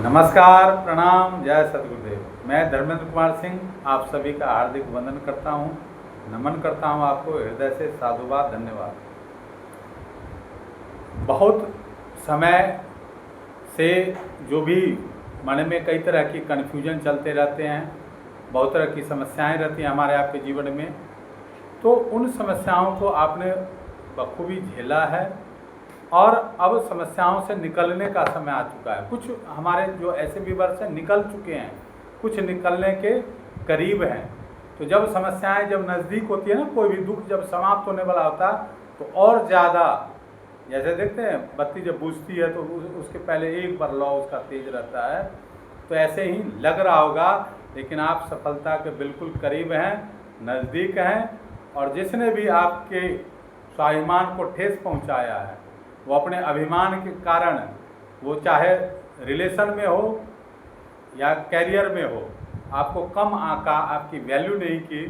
नमस्कार, प्रणाम, जय सतगुरुदेव। मैं धर्मेंद्र कुमार सिंह आप सभी का हार्दिक वंदन करता हूँ, नमन करता हूँ आपको हृदय से, साधुवाद, धन्यवाद। बहुत समय से जो भी मन में कई तरह की कन्फ्यूजन चलते रहते हैं, बहुत तरह की समस्याएं रहती हैं हमारे आपके जीवन में, तो उन समस्याओं को आपने बखूबी झेला है और अब समस्याओं से निकलने का समय आ चुका है। कुछ हमारे जो ऐसे व्यूअर्स हैं निकल चुके हैं, कुछ निकलने के करीब हैं। तो जब समस्याएं जब नज़दीक होती है ना, कोई भी दुख जब समाप्त होने वाला होता है तो और ज़्यादा, जैसे देखते हैं बत्ती जब बुझती है तो उसके पहले एक बार लौ उसका तेज रहता है, तो ऐसे ही लग रहा होगा। लेकिन आप सफलता के बिल्कुल करीब हैं, नज़दीक हैं। और जिसने भी आपके स्वाभिमान को ठेस पहुंचाया है, वो अपने अभिमान के कारण, वो चाहे रिलेशन में हो या कैरियर में हो, आपको कम आंका, आपकी वैल्यू नहीं की,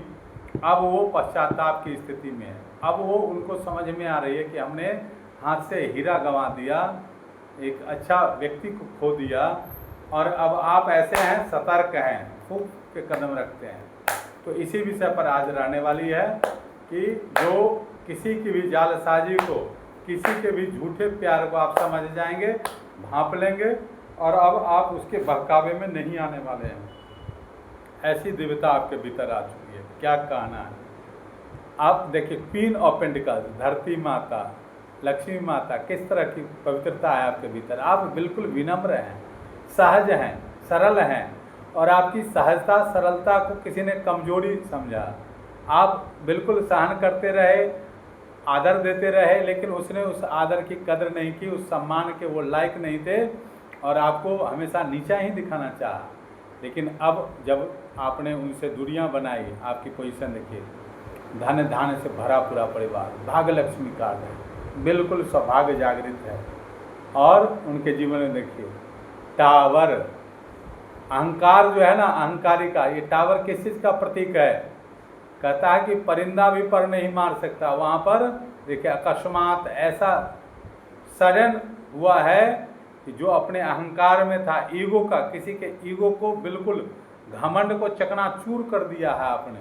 अब वो पश्चाताप की स्थिति में है। अब वो उनको समझ में आ रही है कि हमने हाथ से हीरा गंवा दिया, एक अच्छा व्यक्ति को खो दिया, और अब आप ऐसे हैं, सतर्क हैं, फूंक के कदम रखते हैं। तो इसी विषय पर आज रहने वाली है कि जो किसी की भी जालसाजी को, किसी के भी झूठे प्यार को आप समझ जाएंगे, भांप लेंगे और अब आप उसके बहकावे में नहीं आने वाले हैं। ऐसी दिव्यता आपके भीतर आ चुकी है। क्या कहना है? आप देखिए, क्वीन ऑफ पेंटिकल्स, धरती माता, लक्ष्मी माता, किस तरह की पवित्रता है आपके भीतर। आप बिल्कुल विनम्र हैं, सहज हैं, सरल हैं, और आपकी सहजता सरलता को किसी ने कमजोरी समझा। आप बिल्कुल सहन करते रहे, आदर देते रहे, लेकिन उसने उस आदर की कदर नहीं की, उस सम्मान के वो लायक नहीं थे और आपको हमेशा नीचा ही दिखाना चाहा। लेकिन अब जब आपने उनसे दूरियां बनाई, आपकी पोजीशन देखिए, धन धान्य से भरा पूरा परिवार, भाग्य लक्ष्मी कार्ड है, बिल्कुल सौभाग्य जागृत है। और उनके जीवन में देखिए टावर, अहंकार जो है ना, अहंकारी का ये टावर किस चीज़ का प्रतीक है? कहता है कि परिंदा भी पर नहीं मार सकता। वहाँ पर देखिए अकस्मात ऐसा सडन हुआ है कि जो अपने अहंकार में था, ईगो का, किसी के ईगो को बिल्कुल, घमंड को चकनाचूर कर दिया है आपने,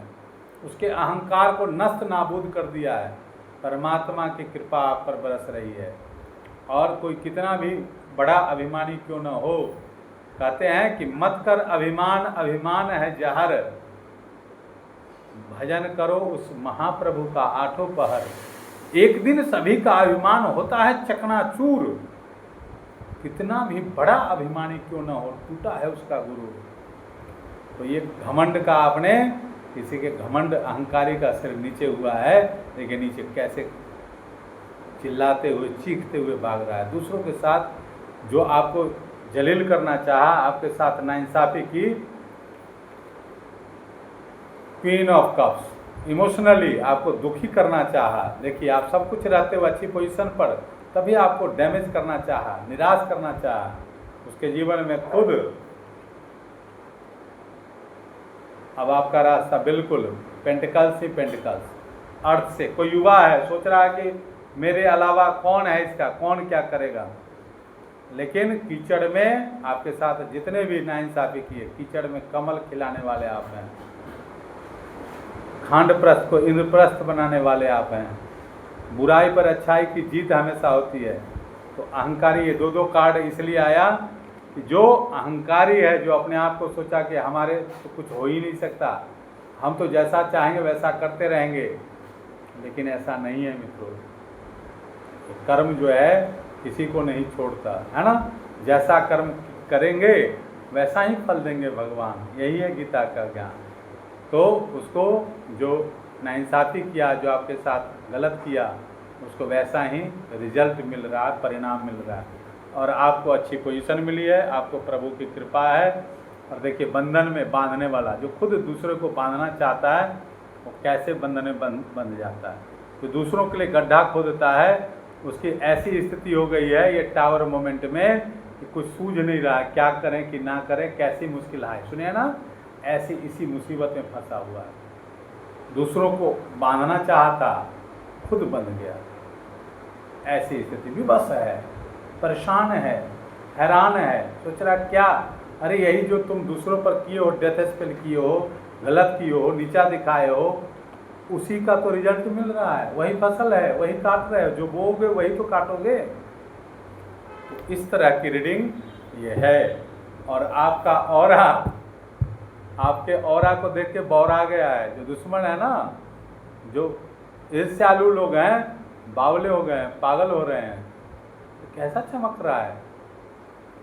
उसके अहंकार को नष्ट नाबूद कर दिया है। परमात्मा की कृपा आप पर बरस रही है। और कोई कितना भी बड़ा अभिमानी क्यों न हो, कहते हैं कि मत कर अभिमान, अभिमान है जहर, भजन करो उस महाप्रभु का आठों पहर। एक दिन सभी का अभिमान होता है चकनाचूर। कितना भी बड़ा अभिमानी क्यों न हो, टूटा है उसका गुरु। तो ये घमंड का, आपने किसी के घमंड अहंकारी का सिर नीचे हुआ है, देखिए नीचे कैसे चिल्लाते हुए, चीखते हुए भाग रहा है। दूसरों के साथ जो आपको जलील करना चाहा, आपके साथ नाइंसाफी की, क्वीन ऑफ कप्स, इमोशनली आपको दुखी करना चाहा। देखिए आप सब कुछ रहते हो अच्छी पोजीशन पर, तभी आपको डैमेज करना चाहा, निराश करना चाहा। उसके जीवन में खुद अब आपका रास्ता बिल्कुल पेंटिकल्स ही पेंटिकल्स, अर्थ से। कोई युवा है, सोच रहा है कि मेरे अलावा कौन है इसका, कौन क्या करेगा। लेकिन कीचड़ में आपके साथ जितने भी नाइंसाफी किए, कीचड़ में कमल खिलाने वाले आप हैं, खांडप्रस्थ को इंद्रप्रस्थ बनाने वाले आप हैं। बुराई पर अच्छाई की जीत हमेशा होती है। तो अहंकारी, ये दो कार्ड इसलिए आया कि जो अहंकारी है, जो अपने आप को सोचा कि हमारे तो कुछ हो ही नहीं सकता, हम तो जैसा चाहेंगे वैसा करते रहेंगे, लेकिन ऐसा नहीं है मित्रों। कर्म जो है किसी को नहीं छोड़ता, है ना। जैसा कर्म करेंगे वैसा ही फल देंगे भगवान, यही है गीता का ज्ञान। तो उसको जो नाइंसाफी किया, जो आपके साथ गलत किया, उसको वैसा ही रिजल्ट मिल रहा है, परिणाम मिल रहा है। और आपको अच्छी पोजीशन मिली है, आपको प्रभु की कृपा है। और देखिए बंधन में बांधने वाला, जो खुद दूसरे को बांधना चाहता है, वो कैसे बंधन में बंध जाता है। तो दूसरों के लिए गड्ढा खोदता है, उसकी ऐसी स्थिति हो गई है ये टावर मोमेंट में कि कुछ सूझ नहीं रहा है, क्या करें कि ना करें, कैसी मुश्किल आए। सुनिए ना, ऐसी इसी मुसीबत में फंसा हुआ है। दूसरों को बांधना चाहता, खुद बंध गया। ऐसी स्थिति भी बस है, परेशान है, हैरान है, सोच रहा क्या, अरे यही जो तुम दूसरों पर किए हो, डेथ स्पेल किए हो, गलत किए हो, नीचा दिखाए हो, उसी का तो रिजल्ट मिल रहा है, वही फसल है, वही काट रहे हो, जो बोओगे वही तो काटोगे। तो इस तरह की रीडिंग ये है। और आपका ऑरा, आपके ऑरा को देख के बौरा गया है। जो दुश्मन है ना, जो ईर्ष्यालु लोग हैं, बावले हो गए हैं, पागल हो रहे हैं, तो कैसा चमक रहा है,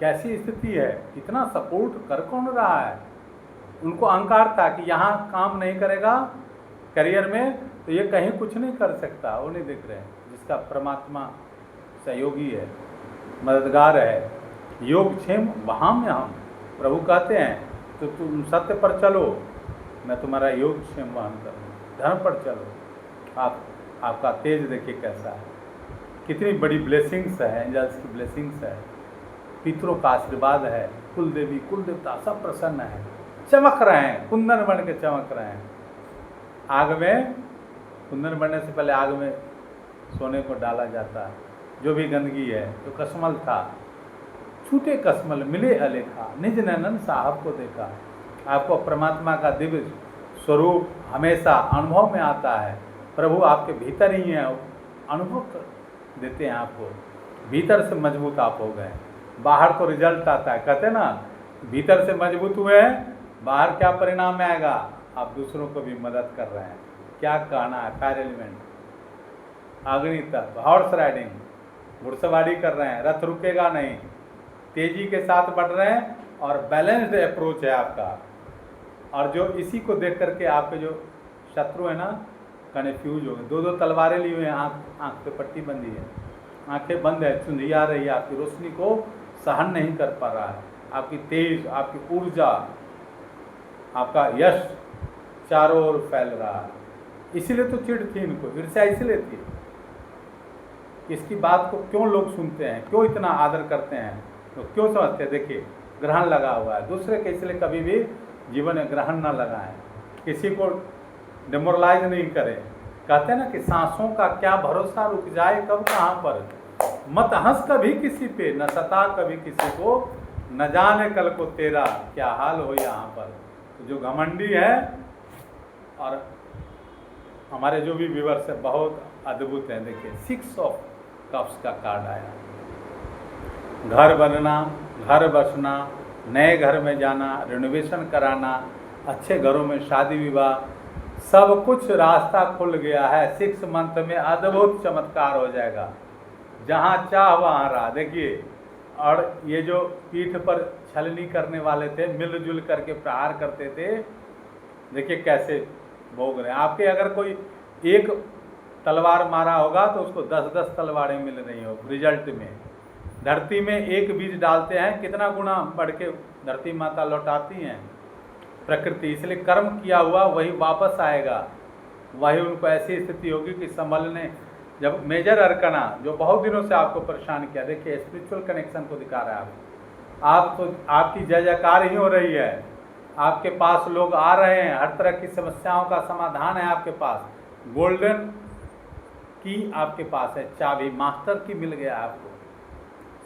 कैसी स्थिति है, कितना सपोर्ट कर कौन रहा है। उनको अहंकार था कि यहाँ काम नहीं करेगा करियर में तो ये कहीं कुछ नहीं कर सकता, वो नहीं देख रहे हैं जिसका परमात्मा सहयोगी है, मददगार है। योगक्षेम वहाँ में हम प्रभु कहते हैं तो तुम सत्य पर चलो, मैं तुम्हारा योगक्षेम वहन करूँ, धर्म पर चलो। आपका तेज देखिए कैसा है, कितनी बड़ी ब्लेसिंग्स है, एंजल्स की ब्लेसिंग्स है, पितरों का आशीर्वाद है, कुल देवी कुल देवता सब प्रसन्न है, चमक रहे हैं, कुंदन बन के चमक रहे हैं। आग में, कुंदन बनने से पहले आग में सोने को डाला जाता है, जो भी गंदगी है। तो कसमल था, छूटे कसमल मिले अलेखा, निज नैनन साहब को देखा। आपको परमात्मा का दिव्य स्वरूप हमेशा अनुभव में आता है। प्रभु आपके भीतर ही हैं, अनुभव देते हैं आपको, भीतर से मजबूत आप हो गए। बाहर तो रिजल्ट आता है, कहते ना भीतर से मजबूत हुए हैं, बाहर क्या परिणाम में आएगा, आप दूसरों को भी मदद कर रहे हैं। क्या कहना है, फायर एलिमेंट, अग्नि तत्व, हॉर्स राइडिंग, घुड़सवारी कर रहे हैं, रथ रुकेगा नहीं, तेजी के साथ बढ़ रहे हैं और बैलेंस्ड अप्रोच है आपका। और जो इसी को देख करके आपके जो शत्रु है ना, कन्फ्यूज हो गए, दो दो तलवारें ली हुई हैं, आँख पे पट्टी बंधी है, आंखें बंद है, चुंधी आ रही है, आपकी रोशनी को सहन नहीं कर पा रहा है। आपकी तेज, आपकी ऊर्जा, आपका यश चारों ओर फैल रहा है। इसीलिए तो चिढ़ थी इनको, ईर्ष्या इसलिए थी। इसकी बात को क्यों लोग सुनते हैं, क्यों इतना आदर करते हैं, तो क्यों समझते हैं। देखिए ग्रहण लगा हुआ है, दूसरे के इसलिए कभी भी जीवन में ग्रहण ना लगाएं, किसी को डिमोरलाइज नहीं करें। कहते हैं ना कि सांसों का क्या भरोसा, रुक जाए कब कहाँ पर, मत हंस कभी किसी पे, न सता कभी किसी को, न जाने कल को तेरा क्या हाल हो यहाँ पर। तो जो घमंडी है, और हमारे जो भी व्यूअर्स है बहुत अद्भुत है। देखिए 6 ऑफ कप्स का कार्ड आया, घर बनना, घर बसना, नए घर में जाना, रिनोवेशन कराना, अच्छे घरों में शादी विवाह, सब कुछ रास्ता खुल गया है। 6 मंथ में अद्भुत चमत्कार हो जाएगा, जहाँ चाह वहाँ रहा। देखिए, और ये जो पीठ पर छलनी करने वाले थे, मिलजुल करके प्रहार करते थे, देखिए कैसे भोग रहे हैं। आपके अगर कोई एक तलवार मारा होगा तो उसको 10-10 तलवारें मिल रही हो रिजल्ट में। धरती में एक बीज डालते हैं, कितना गुना बढ़ के धरती माता लौटाती हैं प्रकृति। इसलिए कर्म किया हुआ वही वापस आएगा, वही उनको ऐसी स्थिति होगी कि संभलने। जब मेजर अरकना जो बहुत दिनों से आपको परेशान किया, देखिए स्पिरिचुअल कनेक्शन को दिखा रहा है आप तो आपकी जय जयकार ही हो रही है, आपके पास लोग आ रहे हैं, हर तरह की समस्याओं का समाधान है आपके पास। गोल्डन की आपके पास है, चाबी मास्टर की मिल गया आपको,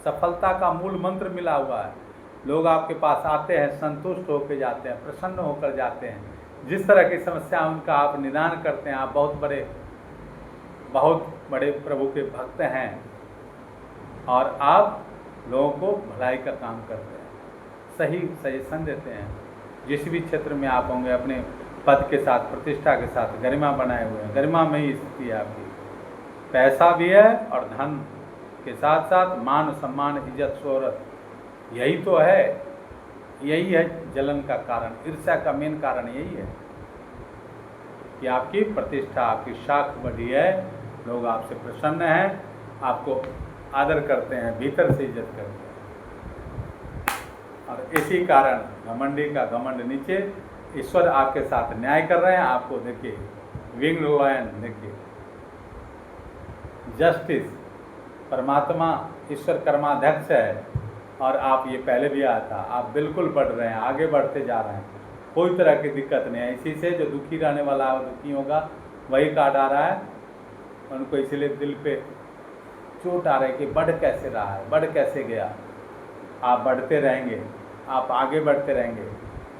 सफलता का मूल मंत्र मिला हुआ है। लोग आपके पास आते हैं, संतुष्ट होकर जाते हैं, प्रसन्न होकर जाते हैं। जिस तरह की समस्या उनका आप निदान करते हैं। आप बहुत बड़े प्रभु के भक्त हैं और आप लोगों को भलाई का काम करते हैं, सही सजेशन देते हैं। जिस भी क्षेत्र में आप होंगे, अपने पद के साथ, प्रतिष्ठा के साथ गरिमा बनाए हुए हैं। गरिमा में ही स्थिति है आपकी, पैसा भी है और धन के साथ साथ मान सम्मान इज्जत शोहरत, यही तो है। यही है जलन का कारण, ईर्ष्या का मेन कारण यही है कि आपकी प्रतिष्ठा, आपकी शाख बढ़ी है, लोग आपसे प्रसन्न हैं, आपको आदर करते हैं, भीतर से इज्जत करते हैं। और इसी कारण घमंडी का घमंड नीचे, ईश्वर आपके साथ न्याय कर रहे हैं। आपको देखिए विंग्ड लॉयन, देखिए जस्टिस, परमात्मा ईश्वर कर्माध्यक्ष है और आप ये पहले भी आया था। आप बिल्कुल बढ़ रहे हैं, आगे बढ़ते जा रहे हैं, कोई तरह की दिक्कत नहीं है। इसी से जो दुखी रहने वाला है वो दुखी होगा, वही कार्ड आ रहा है। उनको इसीलिए दिल पे चोट आ रही है कि बढ़ कैसे रहा है, बढ़ कैसे गया। आप बढ़ते रहेंगे, आप आगे बढ़ते रहेंगे।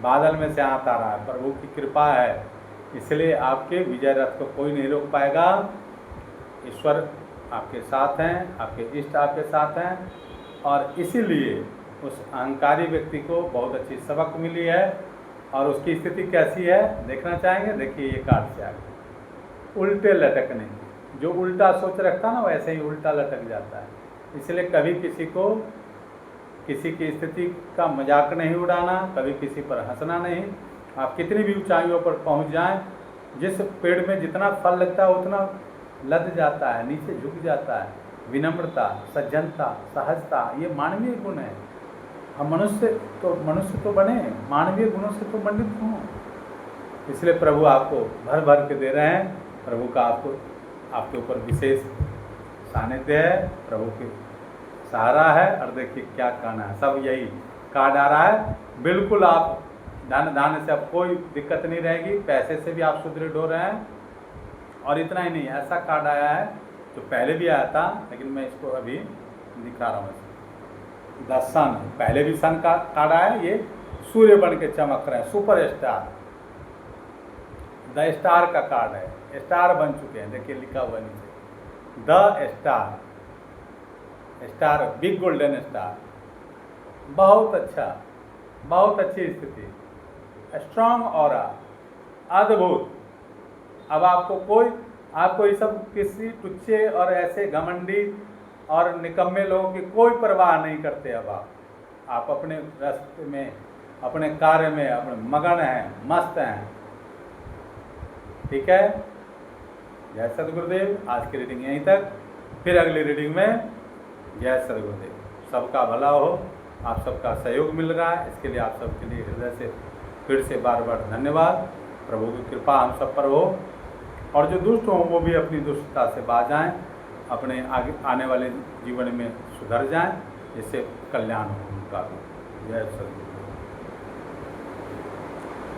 बादल में से हाथ आ रहा है, प्रभु की कृपा है, इसलिए आपके विजय रथ को कोई नहीं रोक पाएगा। ईश्वर आपके साथ हैं, आपके इष्ट आपके साथ हैं, और इसीलिए उस अहंकारी व्यक्ति को बहुत अच्छी सबक मिली है। और उसकी स्थिति कैसी है देखना चाहेंगे? देखिए ये कार्ड से आगे उल्टे लटकने, जो उल्टा सोच रखता ना वैसे ही उल्टा लटक जाता है। इसलिए कभी किसी को किसी की स्थिति का मजाक नहीं उड़ाना, कभी किसी पर हंसना नहीं। आप कितनी भी ऊंचाइयों पर पहुंच जाएं, जिस पेड़ में जितना फल लगता है उतना लद जाता है, नीचे झुक जाता है। विनम्रता, सज्जनता, सहजता ये मानवीय गुण है। हम मनुष्य तो बने, मानवीय गुणों से तो मंडित हों। इसलिए प्रभु आपको भर भर के दे रहे हैं। प्रभु का आपके ऊपर विशेष सानिध्य है, प्रभु के सहारा है। और देखिए क्या कहना है, सब यही कार्ड आ रहा है। बिल्कुल आप धन धान्य से अब कोई दिक्कत नहीं रहेगी, पैसे से भी आप सुदृढ़ हो रहे हैं। और इतना ही नहीं, ऐसा कार्ड आया है जो पहले भी आया था, लेकिन मैं इसको अभी दिखा रहा हूँ। द सन, पहले भी सन का कार्ड आया, ये सूर्य बन के चमक रहे हैं, सुपर स्टार। द स्टार का कार्ड है, स्टार बन चुके हैं, देखिए लिखा हुआ नीचे the star, star big golden star. बहुत अच्छा, बहुत अच्छी स्थिति, स्ट्रांग ऑरा, अद्भुत। अब आपको ये सब किसी टुच्चे और ऐसे घमंडी और निकम्मे लोगों की कोई परवाह नहीं करते। अब आप अपने रास्ते में, अपने कार्य में अपने मगन हैं, मस्त हैं। ठीक है, जय सद्गुरुदेव। आज की रीडिंग यहीं तक, फिर अगली रीडिंग में जय सद्गुरुदेव। सबका भला हो, आप सबका सहयोग मिल रहा है, इसके लिए आप सबके लिए हृदय से फिर से बार बार धन्यवाद। प्रभु की कृपा हम सब पर हो, और जो दुष्ट हों वो भी अपनी दुष्टता से बाज जाएँ, अपने आगे आने वाले जीवन में सुधर जाएं, जिससे कल्याण हो उनका भी। जय सद्गुरु।